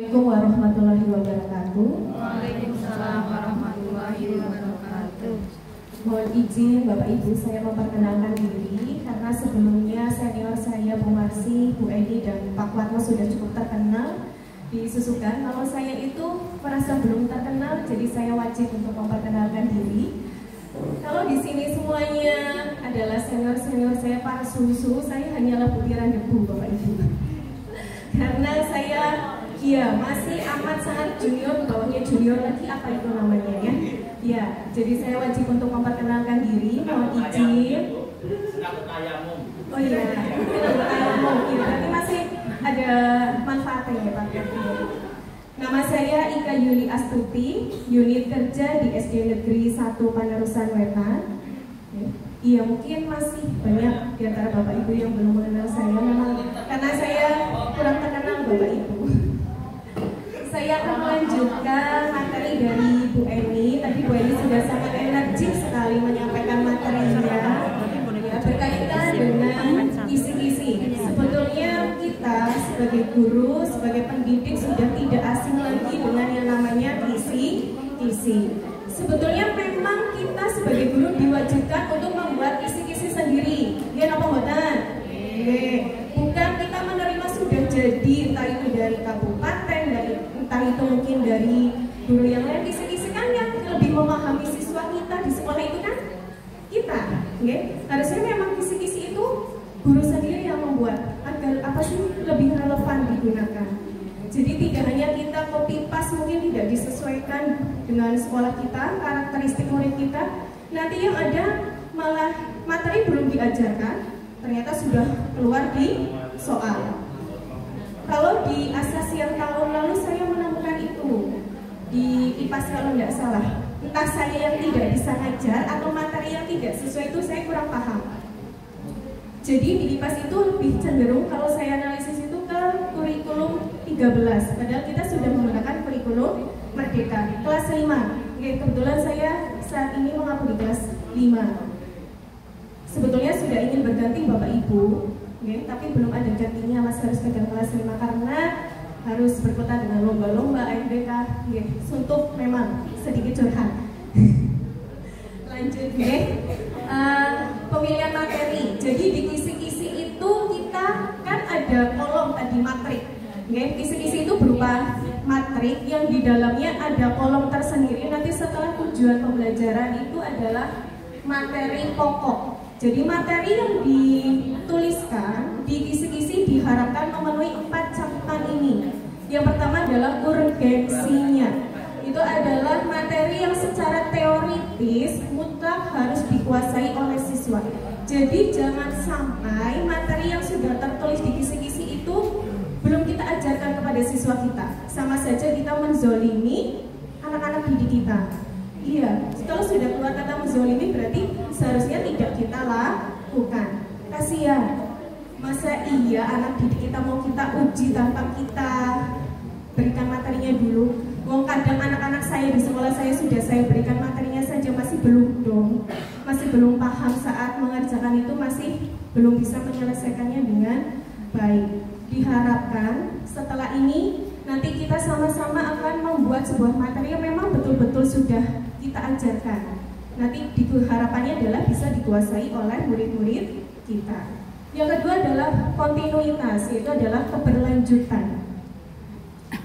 Assalamualaikum warahmatullahi wabarakatuh. Waalaikumsalam warahmatullahi wabarakatuh. Mohon izin Bapak Ibu saya memperkenalkan diri karena sebelumnya senior saya Bu Marsi, Bu Edi dan Pak Watmo sudah cukup terkenal di Susukan. Kalau saya itu merasa belum terkenal, jadi saya wajib untuk memperkenalkan diri. Kalau di sini semuanya adalah senior-senior saya, para susu, saya hanyalah butiran debu Bapak Ibu. Karena saya masih amat sangat junior, bawahnya junior lagi, apa itu namanya ya? Ya, jadi saya wajib untuk memperkenalkan diri. Mohon izin. Oh iya, tayamum. Ya, berarti masih ada manfaatnya ya Pak. Nama saya Ika Yuli Astuti, unit kerja di SD Negeri 1 Panerusan Wetan. Iya, mungkin masih banyak di antara Bapak Ibu yang belum mengenal saya, memang karena saya kurang terkenal Bapak Ibu. Saya akan melanjutkan materi dari Bu Eni. Tadi Bu Eni sudah sangat energik sekali menyampaikan materinya ya, berkaitan dengan kisi-kisi. Sebetulnya kita sebagai guru, sebagai pendidik sudah tidak asing lagi dengan yang namanya kisi-kisi. Sebetulnya memang kita sebagai guru diwajibkan untuk membuat kisi-kisi sendiri. Ya, apa mboten? Bukan kita menerima sudah jadi, entah itu dari kabupaten, entah itu mungkin dari guru yang lain. Kisi-kisi kan yang lebih memahami siswa kita di sekolah itu kan kita. Harusnya memang kisi-kisi itu guru sendiri yang membuat agar apa sih lebih relevan digunakan. Jadi tidak hanya kita copy paste, mungkin tidak disesuaikan dengan sekolah kita, karakteristik murid kita. Nanti yang ada malah materi belum diajarkan, ternyata sudah keluar di soal. Kalau di asas yang tahun lalu saya menemukan itu di IPAS kalau tidak salah, entah saya yang tidak bisa ngajar atau materi yang tidak sesuai, itu saya kurang paham. Jadi di IPAS itu lebih cenderung kalau saya analisis itu ke kurikulum 13, padahal kita sudah menggunakan kurikulum Merdeka kelas 5. Kebetulan saya saat ini mengaku di kelas 5. Sebetulnya sudah ingin berganti Bapak Ibu, tapi belum ada gantinya, masih harus pegang kelas 5 karena harus berkutat dengan lomba-lomba AMBK. Suntuk memang sedikit curhat. Lanjut pemilihan materi. Jadi di kisi-kisi itu kita kan ada kolom tadi matrik. Kisi-kisi itu berupa matrik yang di dalamnya ada kolom tersendiri. Nanti setelah tujuan pembelajaran itu adalah materi pokok. Jadi materi yang dituliskan di kisi-kisi diharapkan memenuhi 4 catatan ini. Yang pertama adalah urgensinya. Itu adalah materi yang secara teoritis mutlak harus dikuasai oleh siswa. Jadi jangan sampai materi yang sudah tertulis di kisi-kisi itu belum kita ajarkan kepada siswa kita. Sama saja kita menzolimi anak-anak didik kita. Iya, kalau sudah keluar kata menzolimi berarti seharusnya tidak kita lakukan. Kasihan. Masa iya anak didik kita mau kita uji tanpa kita berikan materinya dulu? Wong kadang anak-anak saya di sekolah saya sudah saya berikan materinya saja masih belum dong. Masih belum paham saat mengerjakan itu, masih belum bisa menyelesaikannya dengan baik. Diharapkan setelah ini nanti kita sama-sama akan membuat sebuah materi yang memang betul-betul sudah kita ajarkan. Nanti harapannya adalah bisa dikuasai oleh murid-murid kita. Yang kedua adalah kontinuitas, yaitu adalah keberlanjutan.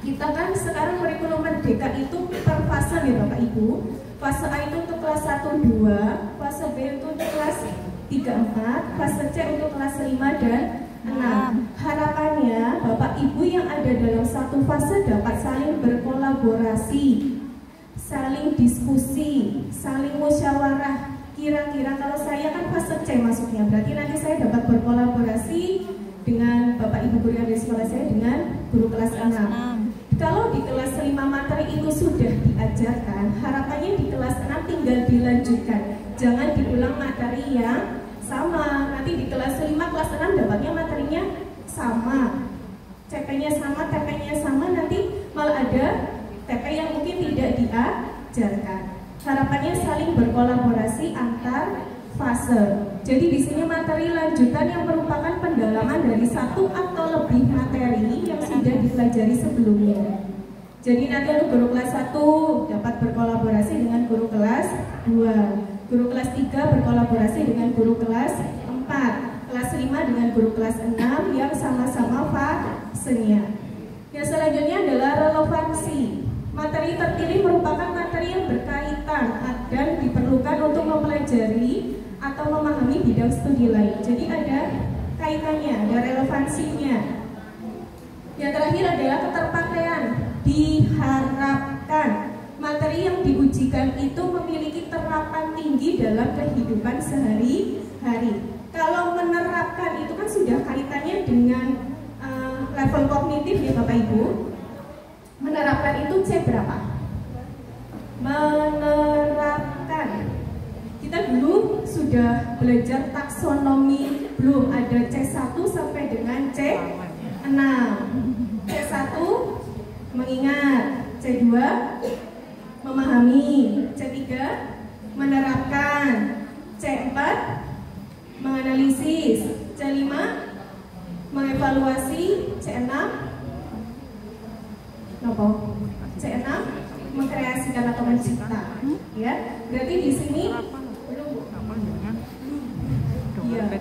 Kita kan sekarang kurikulum Merdeka itu per fase ya Bapak Ibu. Fase A itu untuk kelas 1-2, fase B itu untuk kelas 3-4, fase C untuk kelas 5 dan 6. Harapannya Bapak Ibu yang ada dalam satu fase dapat saling berkolaborasi, saling diskusi, saling musyawarah. Kira-kira kalau saya kan fase C masuknya, berarti nanti saya dapat berkolaborasi dengan Bapak Ibu guru yang di sekolah saya dengan guru kelas 6. Kalau di kelas 5 materi itu sudah diajarkan, harapannya di kelas 6 tinggal dilanjutkan. Jangan diulang materi yang sama. Nanti di kelas 5, kelas 6 dapatnya materinya sama, CP-nya sama, TP-nya sama, nanti malah ada TP yang mungkin tidak diajarkan. Harapannya saling berkolaborasi antar fase. Jadi di sini materi lanjutan yang merupakan pendalaman dari satu atau lebih materi yang sudah dipelajari sebelumnya. Jadi nanti guru kelas 1 dapat berkolaborasi dengan guru kelas 2, guru kelas 3 berkolaborasi dengan guru kelas 4, kelas 5 dengan guru kelas 6 yang sama-sama fasenya. Yang selanjutnya adalah relevansi. Materi terpilih merupakan materi yang berkaitan dan diperlukan untuk mempelajari atau memahami bidang studi lain. Jadi ada kaitannya, ada relevansinya. Yang terakhir adalah keterpakaian. Diharapkan materi yang diujikan itu memiliki terapan tinggi dalam kehidupan sehari-hari. Kalau menerapkan itu kan sudah kaitannya dengan level kognitif ya Bapak Ibu. Menerapkan itu C berapa? Menerapkan. Kita dulu sudah belajar taksonomi, belum ada C1 sampai dengan C6. C1 mengingat, C2 memahami, C3 menerapkan, C4 menganalisis, C5 mengevaluasi, C6 C6 mengkreasikan atau mencipta. Ya, berarti di sini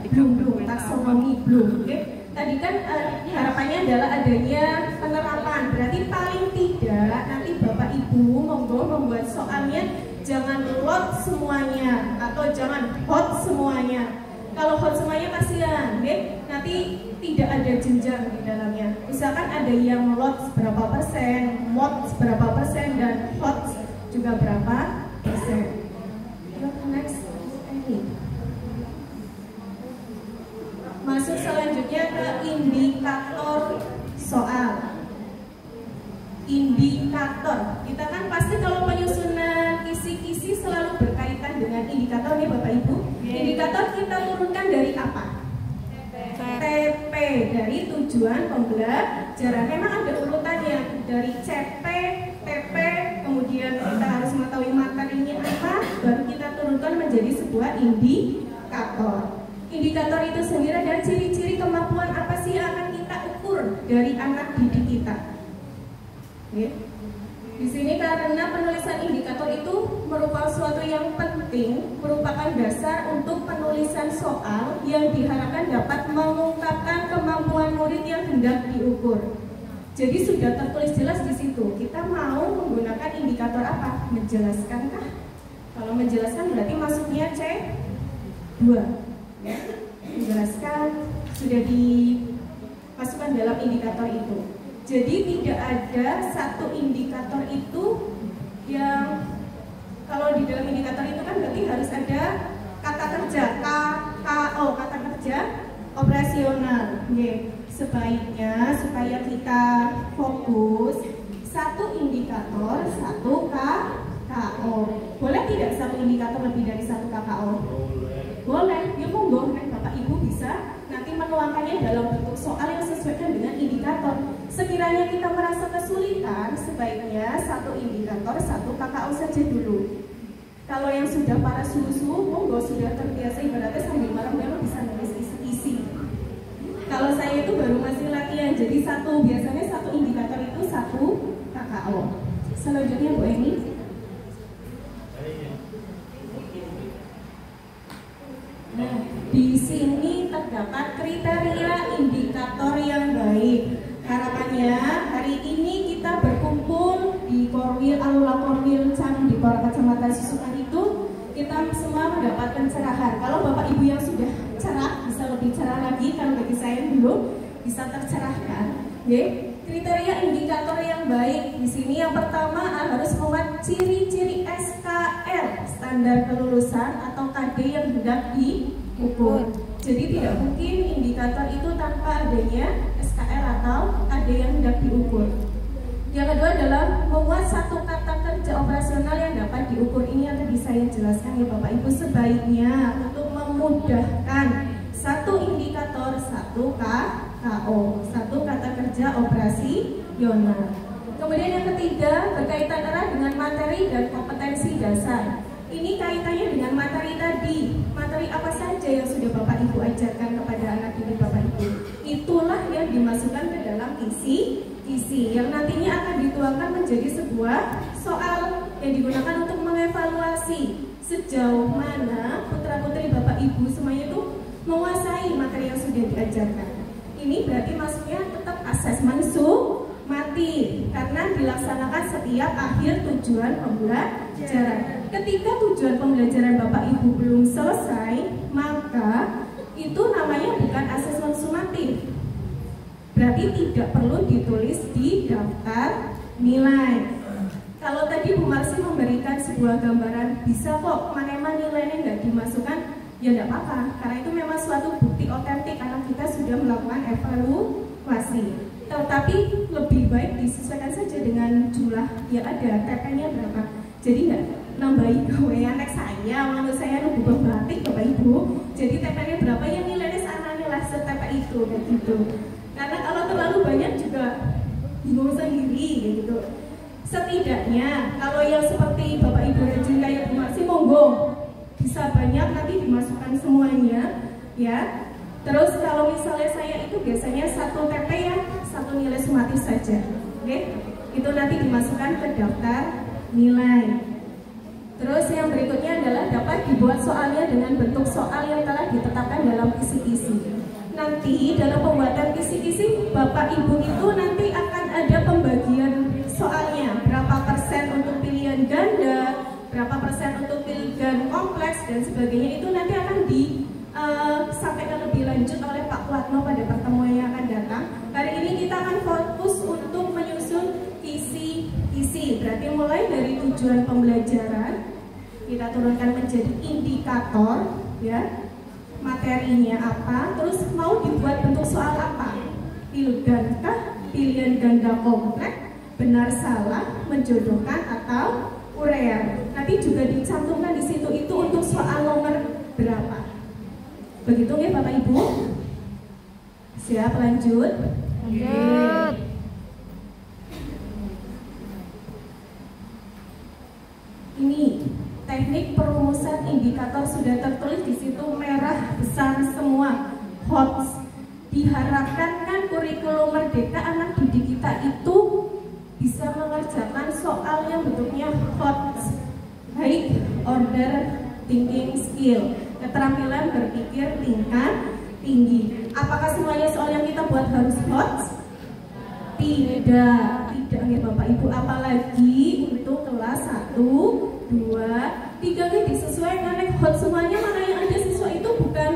belum taksonomi belum. Oke. Tadi kan harapannya adalah adanya penerapan. Berarti paling tidak nanti Bapak Ibu monggo membuat soalnya jangan lot semuanya atau jangan hot semuanya. Kalau hot semuanya kasihan, nanti tidak ada jenjang di dalamnya. Misalkan ada yang lot seberapa persen, mod seberapa persen, dan hot juga berapa persen. Next, ini. Masuk selanjutnya ke indikator soal. Indikator, kita kan pasti kalau penyusunan kisi-kisi selalu berkaitan dengan indikator nih Bapak Ibu. Indikator kita turunkan dari apa? TP, dari tujuan pembelajaran. Memang ada urutannya dari CP, TP, kemudian kita harus mengetahui materinya apa, baru kita turunkan menjadi sebuah indikator. Indikator itu sendiri adalah ciri-ciri kemampuan apa sih yang akan kita ukur dari anak didik kita. Di sini karena penulisan indikator itu merupakan suatu yang penting, merupakan dasar untuk penulisan soal yang diharapkan dapat mengungkapkan kemampuan murid yang hendak diukur. Jadi sudah tertulis jelas di situ. Kita mau menggunakan indikator apa? Menjelaskankah? Kalau menjelaskan berarti masuknya C2. Ya. Menjelaskan sudah dimasukkan dalam indikator itu. Jadi tidak ada satu indikator itu yang kalau di dalam indikator itu kan berarti harus ada kata kerja, KKO, kata kerja operasional. Sebaiknya supaya kita fokus satu indikator, satu KKO. Boleh tidak satu indikator lebih dari satu KKO? Boleh, ya monggo Bapak Ibu bisa nanti menuangkannya dalam bentuk soal yang sesuaikan dengan indikator. Sekiranya kita merasa kesulitan, sebaiknya satu indikator, satu KKO saja dulu. Kalau yang sudah para susu, monggo sudah terbiasa ibaratnya sambil marah-marah bisa nulis isi-isi. Kalau saya itu baru masih latihan, jadi biasanya satu indikator itu satu KKO. Selanjutnya Bu Eni. Nah, di sini terdapat kriteria indikator yang baik. Harapannya hari ini kita berkumpul di Korwil Aula Korwil Can di Kecamatan Susukan itu kita semua mendapat pencerahan. Kalau Bapak Ibu yang sudah cerah bisa lebih cerah lagi, kalau bagi saya dulu bisa tercerahkan. Kriteria indikator yang baik di sini yang pertama harus memuat ciri-ciri SKL (standar kelulusan) atau KD yang hendak diukur. Jadi tidak mungkin indikator itu tanpa adanya SKL atau KD yang hendak diukur. Yang kedua adalah memuat satu kata kerja operasional yang dapat diukur. Ini yang tadi saya jelaskan ya Bapak Ibu, sebaiknya untuk memudahkan satu indikator, satu KKO, satu kata kerja operasional. Kemudian yang ketiga berkaitan erat dengan materi dan kompetensi dasar. ini kaitannya dengan materi tadi. Materi apa saja yang sudah Bapak Ibu ajarkan kepada anak didik Bapak Ibu, itulah yang dimasukkan ke dalam kisi yang nantinya akan dituangkan menjadi sebuah soal yang digunakan untuk mengevaluasi sejauh mana putra-putri Bapak Ibu semuanya itu menguasai materi yang sudah diajarkan. Ini berarti masuknya tetap asesmen sumatif karena dilaksanakan setiap akhir tujuan pembelajaran. Ketika tujuan pembelajaran Bapak Ibu belum selesai, maka itu namanya bukan asesmen sumatif. Berarti tidak perlu ditulis di daftar nilai. Kalau tadi Bu Marsi memberikan sebuah gambaran, bisa kok mana nilainya nggak dimasukkan, ya nggak apa-apa, karena itu memang suatu bukti otentik anak kita sudah melakukan evaluasi. Tetapi lebih baik disesuaikan saja dengan jumlah yang ada, TP-nya berapa. Jadi nggak nambahin gawean saya, menurut saya nubah batik Bapak Ibu. Jadi TP-nya berapa, ya nilainya seananya lah se-TP itu, kayak gitu. Karena kalau terlalu banyak juga bingung sendiri, gitu. Setidaknya kalau yang seperti Bapak Ibu rajin kayak Bu Marsi, monggo bisa banyak nanti dimasukkan semuanya, ya. Terus kalau misalnya saya itu biasanya satu TP ya, satu nilai sumatif saja, oke? Itu nanti dimasukkan ke daftar nilai. Terus yang berikutnya adalah dapat dibuat soalnya dengan bentuk soal yang telah ditetapkan dalam kisi-kisi. Nanti dalam pembuatan kisi-kisi Bapak Ibu itu nanti akan ada pembagian soalnya, berapa persen untuk pilihan ganda, berapa persen untuk pilihan kompleks dan sebagainya. Itu nanti akan disampaikan lebih lanjut oleh Pak Kuatno pada pertemuan yang akan datang. Hari ini kita akan fokus untuk menyusun kisi-kisi. Berarti mulai dari tujuan pembelajaran kita turunkan menjadi indikator, ya. Materinya apa, terus mau dibuat bentuk soal apa, pilihan kah, pilihan ganda kompleks, benar salah, menjodohkan atau urean. Nanti juga dicantumkan di situ itu untuk soal nomor berapa. Begitu ya Bapak Ibu? Siap, lanjut. Lanjut. Ini teknik perumusan indikator sudah tertulis di situ merah besar semua. HOTS. Diharapkan kan kurikulum merdeka anak didik kita itu bisa mengerjakan soal yang bentuknya HOTS. High order thinking skill, keterampilan berpikir tingkat tinggi. Apakah semuanya soal yang kita buat harus HOTS? Tidak ya Bapak Ibu, apalagi untuk kelas 1, 2, 3 disesuaikan hot semuanya. Mana yang ada siswa itu bukan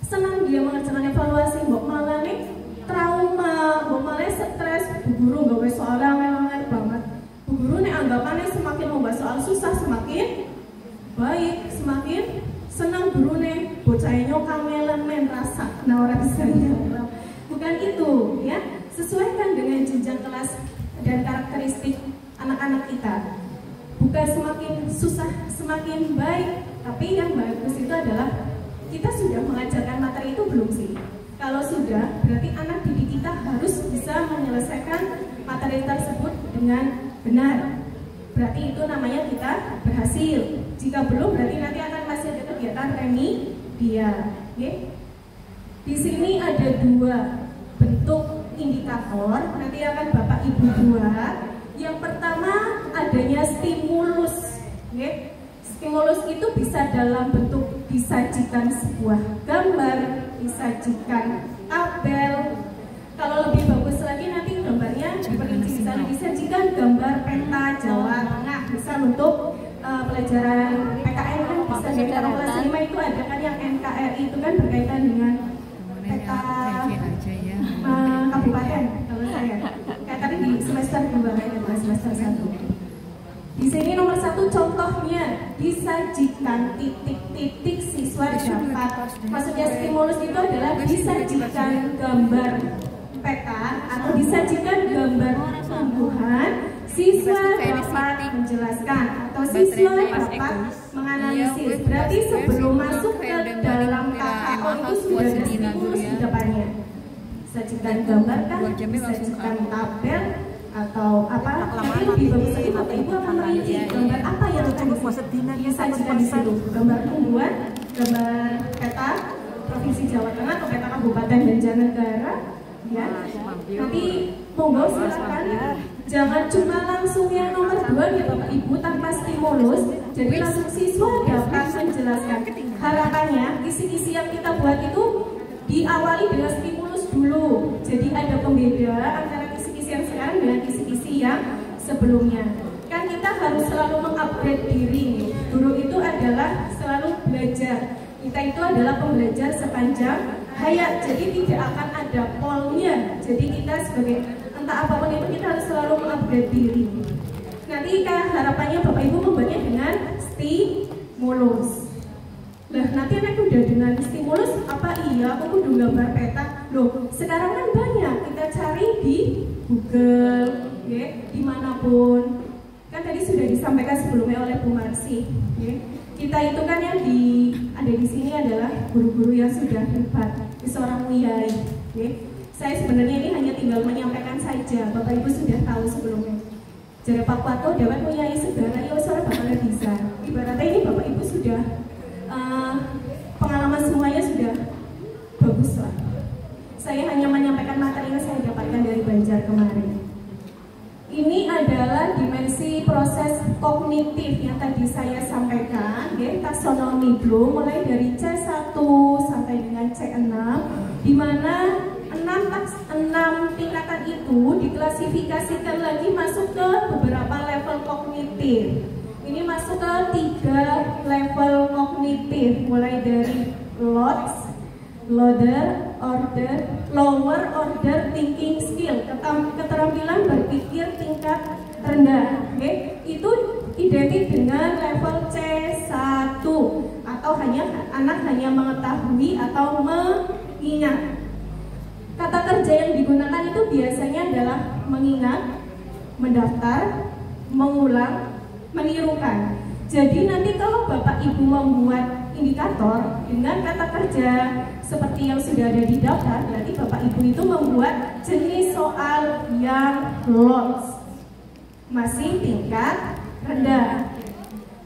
senang dia mengerjakan evaluasi, mbok malah nih trauma, mbok malah stres. Bu guru gawe soalnya ngelangan banget. Bu guru nih anggapannya semakin membahas soal susah semakin baik, semakin senang guru nih bocahnya kamelan men rasa nah orang bisanya. Bukan itu ya, sesuaikan dengan jenjang kelas dan karakteristik anak-anak kita. Bukan semakin susah semakin baik, tapi yang bagus itu adalah kita sudah mengajarkan materi itu belum sih? Kalau sudah, berarti anak didik kita harus bisa menyelesaikan materi tersebut dengan benar. Berarti itu namanya kita berhasil. Jika belum, berarti nanti akan masih ada kegiatan remedial. Okay? Di sini ada 2 bentuk indikator, nanti akan Bapak Ibu buat. Yang pertama adanya stimulus, okay? Stimulus itu bisa dalam bentuk disajikan sebuah gambar, disajikan tabel. Kalau lebih bagus lagi nanti gambarnya diperinci, misalnya disajikan gambar peta Jawa Tengah, misal untuk pelajaran PKN kan bisa jadi kalau kelas 5 itu ada kan yang NKRI itu kan berkaitan dengan peta kabupaten kalau saya. Kayak tadi di semester 2 kayaknya semester 1. Di sini nomor 1 contohnya disajikan titik-titik siswa dapat. Maksudnya stimulus itu adalah disajikan gambar peta atau disajikan gambar tumbuhan, siswa dapat menjelaskan atau siswa dapat menganalisis. Berarti sebelum masuk ke dalam KKO itu sudah ada stimulus di depannya. Disajikan gambar kan, disajikan tabel atau apa? Tapi Tapi lebih bagus lagi Bapak Ibu akan merinci gambar apa yang akan disajikan di situ. Gambar tumbuhan, gambar peta Provinsi Jawa Tengah atau peta Kabupaten Banjarnegara. Ya, nanti monggo silakan. Jangan cuma langsung yang nomor 2 ya Bapak Ibu tanpa stimulus. Jadi langsung siswa dapat menjelaskan. Harapannya kisi-kisi yang kita buat itu diawali dengan stimulus dulu. Jadi ada pembeda antara kisi-kisi yang sekarang dengan kisi-kisi yang sebelumnya. Kan kita harus selalu mengupgrade diri. Guru itu adalah selalu belajar. Kita itu adalah pembelajar sepanjang hayat. Jadi tidak akan ada polnya. Jadi kita sebagai entah apapun itu kita harus selalu mengupgrade diri. Nanti harapannya Bapak Ibu membuatnya dengan stimulus. Lah nanti anak udah dengan stimulus apa iya aku kudu gambar peta. Loh sekarang kan banyak kita cari di Google, ya, dimanapun. Kan tadi sudah disampaikan sebelumnya oleh Bu Marsi. Ya. Kita itu kan yang ada di sini adalah guru-guru yang sudah hebat, seorang wiyai. Ya. Saya sebenarnya ini hanya tinggal menyampaikan saja. Bapak Ibu sudah tahu sebelumnya. Jadi Pak Wato dapat wiyai segala ya seorang bakal bisa. Ibaratnya ini Bapak Ibu sudah pengalaman semuanya sudah bagus lah. Saya hanya menyampaikan materi yang saya dapatkan dari Banjar kemarin. Ini adalah dimensi proses kognitif yang tadi saya sampaikan, ya, taksonomi Bloom mulai dari C1 sampai dengan C6, di mana 6 tingkatan itu diklasifikasikan lagi masuk ke beberapa level kognitif. Ini masuk ke 3 level kognitif, mulai dari lower order thinking skill, keterampilan berpikir tingkat rendah. Okay? Itu identik dengan level C1 atau anak hanya mengetahui atau mengingat. Kata kerja yang digunakan itu biasanya adalah mengingat, mendaftar, mengulang, menirukan. Jadi nanti kalau Bapak Ibu membuat indikator dengan kata kerja seperti yang sudah ada di daftar, berarti Bapak Ibu itu membuat jenis soal yang lots, masih tingkat rendah.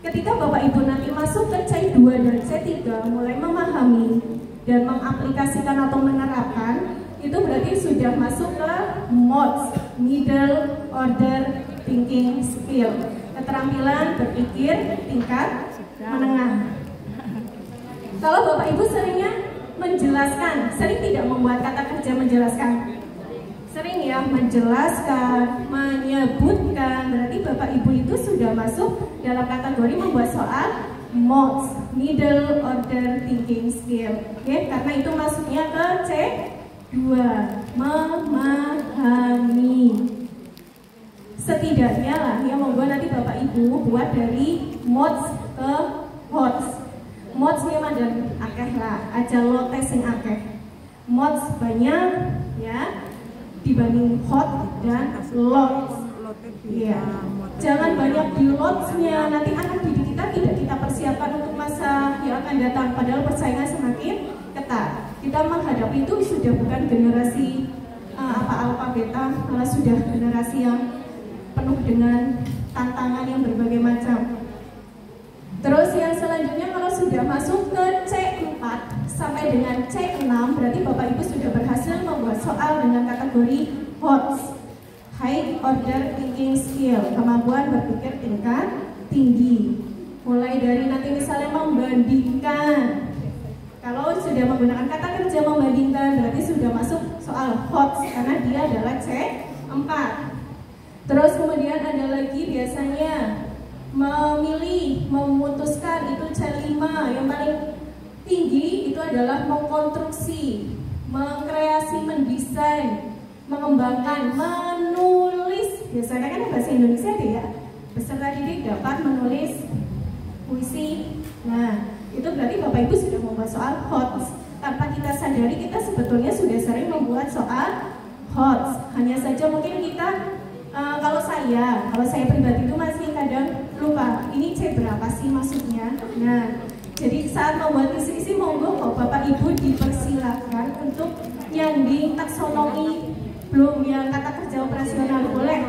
Ketika Bapak Ibu nanti masuk ke C2 dan C3 mulai memahami dan mengaplikasikan atau menerapkan, itu berarti sudah masuk ke MODS, Middle Order Thinking Skill, keterampilan berpikir tingkat menengah. Kalau Bapak Ibu seringnya menjelaskan, sering tidak membuat kata kerja menjelaskan, sering ya menjelaskan, menyebutkan, berarti Bapak Ibu itu sudah masuk dalam kategori membuat soal MODS, Middle Order Thinking Skill. Oke, karena itu masuknya ke C2, memahami. Setidaknya lah yang membuat nanti Bapak Ibu buat dari MODS ke HOTS. MODS memang dan akeh lah, aja lote sing akeh. MODS banyak ya dibanding HOT dan LOTS. Iya. Jangan banyak di LOTS-nya, nanti anak didik kita tidak kita persiapkan untuk masa yang akan datang, padahal persaingan semakin ketat. Kita menghadapi itu sudah bukan generasi alfa beta, malah sudah generasi yang penuh dengan tantangan yang berbagai macam. Terus yang selanjutnya kalau sudah masuk ke C4 sampai dengan C6, berarti Bapak Ibu sudah berhasil membuat soal dengan kategori HOTS, High Order Thinking Skill, kemampuan berpikir tingkat tinggi. Mulai dari nanti misalnya membandingkan. Kalau sudah menggunakan kata kerja membandingkan, berarti sudah masuk soal HOTS karena dia adalah C4. Terus kemudian ada lagi biasanya memilih, memutuskan, itu C5. Yang paling tinggi itu adalah mengkonstruksi, mengkreasi, mendesain, mengembangkan, menulis. Biasanya kan bahasa Indonesia deh ya, peserta didik dapat menulis puisi. Nah, itu berarti Bapak Ibu sudah membuat soal HOTS. Tanpa kita sadari, kita sebetulnya sudah sering membuat soal HOTS. Hanya saja mungkin kita kalau saya pribadi itu masih kadang lupa ini C berapa sih maksudnya. Nah, jadi saat membuat kisi-kisi monggo kok Bapak Ibu dipersilakan untuk nyanding taksonomi Bloom yang kata kerja operasional, boleh.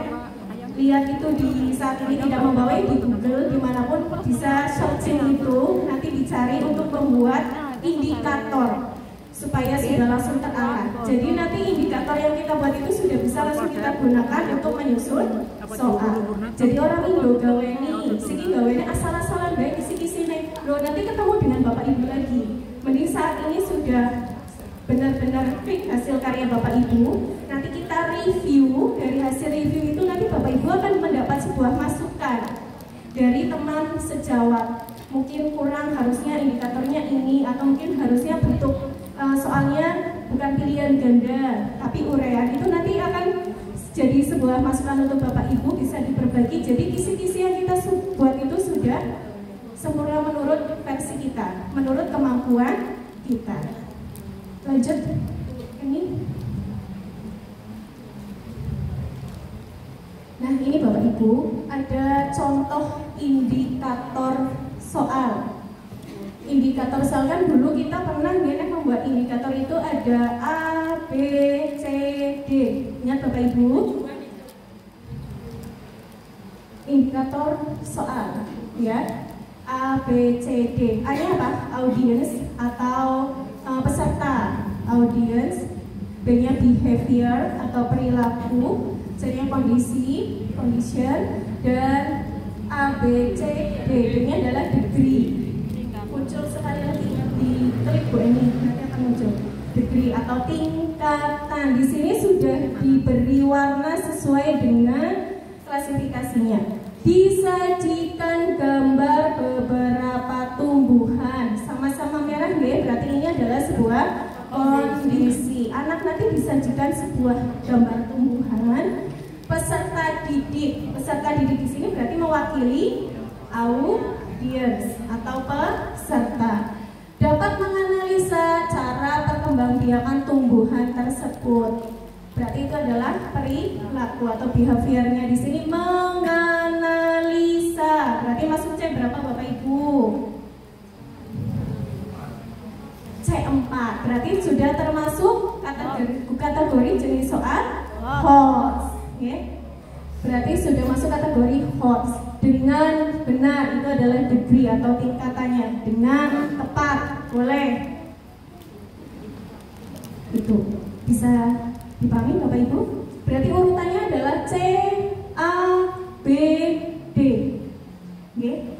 lihat itu di saat ini tidak membawa di Google, dimanapun bisa searching itu, nanti dicari untuk membuat indikator supaya sudah langsung terarah. Jadi nanti indikator yang kita buat itu sudah bisa langsung kita gunakan untuk menyusun soal. Jadi orang Indo gaweni, siki gaweni asal-asalan baik isi-isine. Loh, nanti ketemu dengan Bapak Ibu lagi. Mending saat ini sudah benar-benar fix hasil karya Bapak Ibu. Nanti kita review, dari hasil review itu nanti Bapak Ibu akan mendapat sebuah masukan dari teman sejawat. Mungkin kurang, harusnya indikatornya ini, atau mungkin harusnya bentuk soalnya bukan pilihan ganda tapi urean. Itu nanti akan jadi sebuah masukan untuk Bapak Ibu, bisa diperbagi. Jadi kisi-kisi yang kita buat itu sudah sempurna menurut versi kita, menurut kemampuan kita. Lanjut ini. Nah, ini Bapak Ibu ada contoh indikator soal. Indikator soal kan dulu kita pernah membuat indikator itu ada A, B, C, D. Ingat Bapak Ibu? Indikator soal, ya. A, B, C, D. A-nya apa? Audience atau peserta, audience. B-nya behavior atau perilaku. C-nya kondisi, condition. Dan A, B, C, D. D-nya adalah degree. Muncul sekali lagi di klik Bu ini, nanti akan muncul degree atau tingkatan. Di sini sudah diberi warna sesuai dengan klasifikasinya. Disajikan gambar beberapa tumbuhan sama-sama merah ya, berarti ini adalah sebuah kondisi. Anak nanti disajikan sebuah gambar tumbuhan. Peserta didik di sini berarti mewakili audiens atau peserta. Dapat menganalisa cara perkembangbiakan tumbuhan tersebut. Berarti itu adalah perilaku atau behaviornya di sini menganalisa. Berarti masuk C berapa Bapak Ibu? C4. Berarti sudah termasuk kategori jenis soal HOTS. Okay. Berarti sudah masuk kategori HOTS. Dengan benar itu adalah degree atau tingkatannya. Dengan tepat boleh. Itu bisa dipahami Bapak Ibu? Berarti urutannya adalah C, A, B, D. Okay.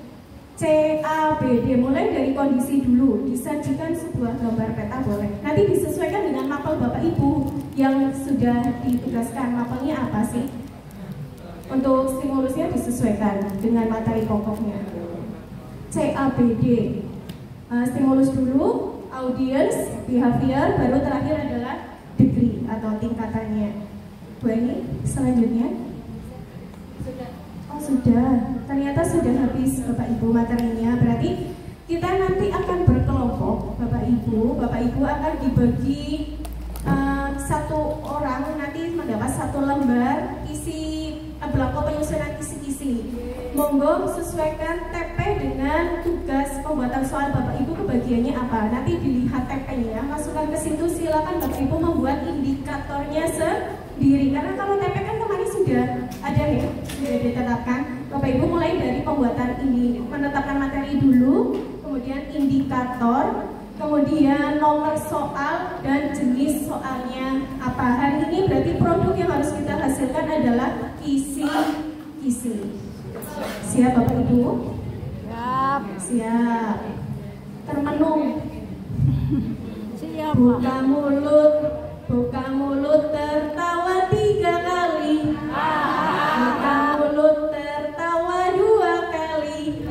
C, A, B, D. Mulai dari kondisi dulu. Disajikan sebuah gambar peta boleh. Nanti disesuaikan dengan mapel Bapak Ibu yang sudah ditugaskan. Mapelnya apa sih? Untuk stimulusnya disesuaikan dengan materi pokoknya. C, A, B, D. Stimulus dulu, audience, behavior, baru terakhir adalah degree atau tingkatannya. Bu ini selanjutnya sudah. Oh sudah, ternyata sudah habis Bapak Ibu materinya. Berarti kita nanti akan berkelompok Bapak Ibu akan dibagi satu orang nanti mendapat satu lembar isi belangko penyusunan kisi-kisi. Monggo sesuaikan TP dengan tugas pembuatan soal Bapak Ibu, kebagiannya apa. Nanti dilihat TP-nya, masukkan ke situ, silakan Bapak Ibu membuat indikatornya sendiri. Karena kalau TP kan kemarin sudah ada ya, sudah ditetapkan. Bapak Ibu mulai dari pembuatan ini, menetapkan materi dulu, kemudian indikator, kemudian nomor soal dan jenis soalnya apa. Hari ini berarti produk yang harus kita hasilkan adalah kisi-kisi. Siap Bapak Ibu? Siap. Siap. Termenung. Siap. Buka mulut tertawa 3 kali. Buka mulut tertawa 2 kali.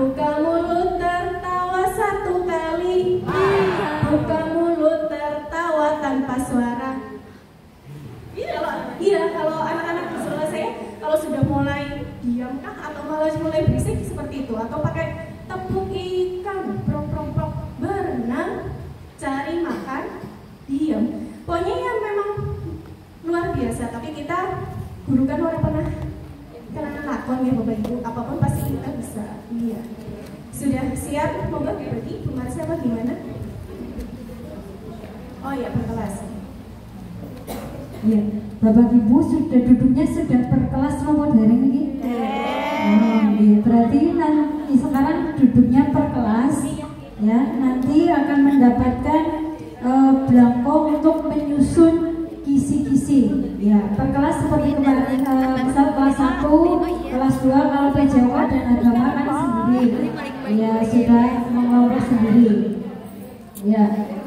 Buka mulut tertawa 1 kali. Buka mulut tertawa tanpa suara. Iya, kalau anak-anak di sekolah saya kalau sudah mulai diam kah atau malah mulai berisik seperti itu, atau pakai tepung ikan, prok berenang, cari makan, diam. Pokoknya yang memang luar biasa. Tapi kita guru kan orang pernah kenangan lakon ya Bapak Ibu, apapun pasti kita bisa. Iya. Sudah siap? Monggo dibagi. Bu Marsha apa gimana? Oh ya, berkelas. Iya, Bapak Ibu sudah duduknya sudah per kelas nomor daring ini. Iya, berarti nanti sekarang duduknya per kelas, ya. Nanti akan mendapatkan belangko untuk menyusun kisi-kisi. Ya, per kelas seperti kemarin, misal kelas 1, kelas 2 kalau PJW dan agama kan sendiri. Ya, sudah mengelola sendiri. Ya.